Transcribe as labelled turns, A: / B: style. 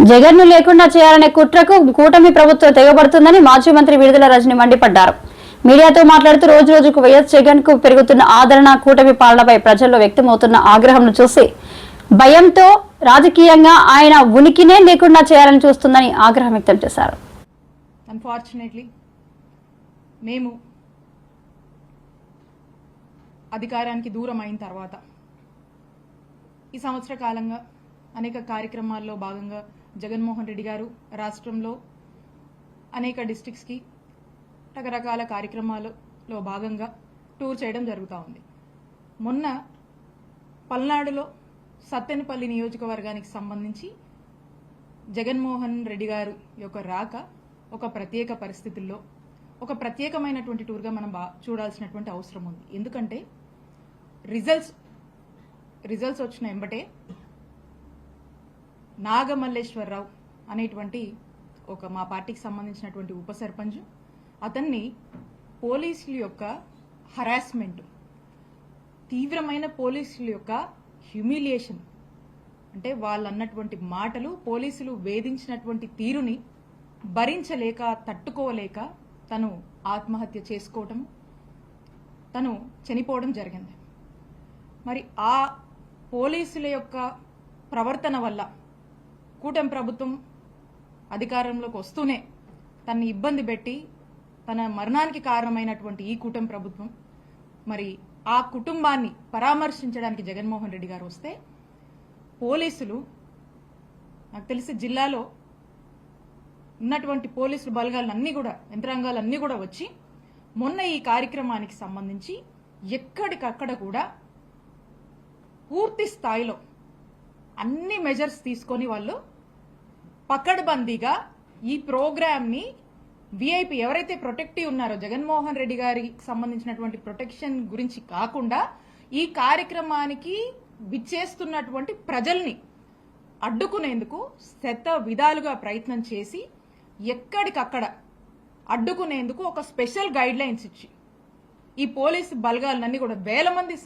A: జగన్ ను లేకుండా చేయాలనే కుట్రకు కూటమి ప్రభుత్వం తెగబడుతుందని మాజీ మంత్రి విడుదల రజని మండిపడ్డారు. మీడియాతో మాట్లాడుతూ రోజు రోజుకు వైఎస్ జగన్ కు పెరుగుతున్న ఆదరణ, కూటమి పాలనపై ప్రజల్లో వ్యక్తమవుతున్న ఆగ్రహంను చూసి భయంతో రాజకీయంగా ఆయన ఉనికినే లేకుండా చేయాలని చూస్తుందని ఆగ్రహం వ్యక్తం చేశారు.
B: అన్ఫార్చునేట్లీ మేము అధికారానికి దూరం అయిన తర్వాత ఈ సంవత్సర కాలంగా అనేక కార్యక్రమాల్లో భాగంగా జగన్మోహన్ రెడ్డి గారు రాష్ట్రంలో అనేక డిస్ట్రిక్ట్స్కి రకరకాల కార్యక్రమాలలో భాగంగా టూర్ చేయడం జరుగుతూ ఉంది. మొన్న పల్నాడులో సత్తెనపల్లి నియోజకవర్గానికి సంబంధించి జగన్మోహన్ రెడ్డి గారు యొక్క రాక ఒక ప్రత్యేక పరిస్థితుల్లో ఒక ప్రత్యేకమైనటువంటి టూర్గా మనం చూడాల్సినటువంటి అవసరం ఉంది. ఎందుకంటే రిజల్ట్స్ వచ్చిన ఎంబటే నాగమల్లేశ్వరరావు అనేటువంటి ఒక మా పార్టీకి సంబంధించినటువంటి ఉప సర్పంచ్, అతన్ని పోలీసుల యొక్క హరాస్మెంట్, తీవ్రమైన పోలీసుల యొక్క హ్యూమిలియేషన్, అంటే వాళ్ళు అన్నటువంటి మాటలు, పోలీసులు వేధించినటువంటి తీరుని భరించలేక తట్టుకోలేక తను ఆత్మహత్య చేసుకోవటం, తను చనిపోవడం జరిగింది. మరి ఆ పోలీసుల యొక్క ప్రవర్తన వల్ల కూటమి ప్రభుత్వం అధికారంలోకి వస్తూనే తనని ఇబ్బంది పెట్టి తన మరణానికి కారణమైనటువంటి ఈ కూటమి ప్రభుత్వం మరి ఆ కుటుంబాన్ని పరామర్శించడానికి జగన్మోహన్ రెడ్డి గారు వస్తే పోలీసులు, నాకు తెలిసి జిల్లాలో ఉన్నటువంటి పోలీసులు బలగాలన్నీ కూడా, యంత్రాంగాలన్నీ కూడా వచ్చి మొన్న ఈ కార్యక్రమానికి సంబంధించి ఎక్కడికక్కడ కూడా పూర్తి స్థాయిలో అన్ని మెజర్స్ తీసుకొని వాళ్ళు పకడ్బందీగా ఈ ప్రోగ్రామ్ని విఐపి ఎవరైతే ప్రొటెక్టివ్ ఉన్నారో జగన్మోహన్ రెడ్డి గారికి సంబంధించినటువంటి ప్రొటెక్షన్ గురించి కాకుండా ఈ కార్యక్రమానికి విచ్చేస్తున్నటువంటి ప్రజల్ని అడ్డుకునేందుకు శత విధాలుగా ప్రయత్నం చేసి ఎక్కడికక్కడ అడ్డుకునేందుకు ఒక స్పెషల్ గైడ్ లైన్స్ ఇచ్చి ఈ పోలీసు బలగాలన్నీ కూడా వేల మంది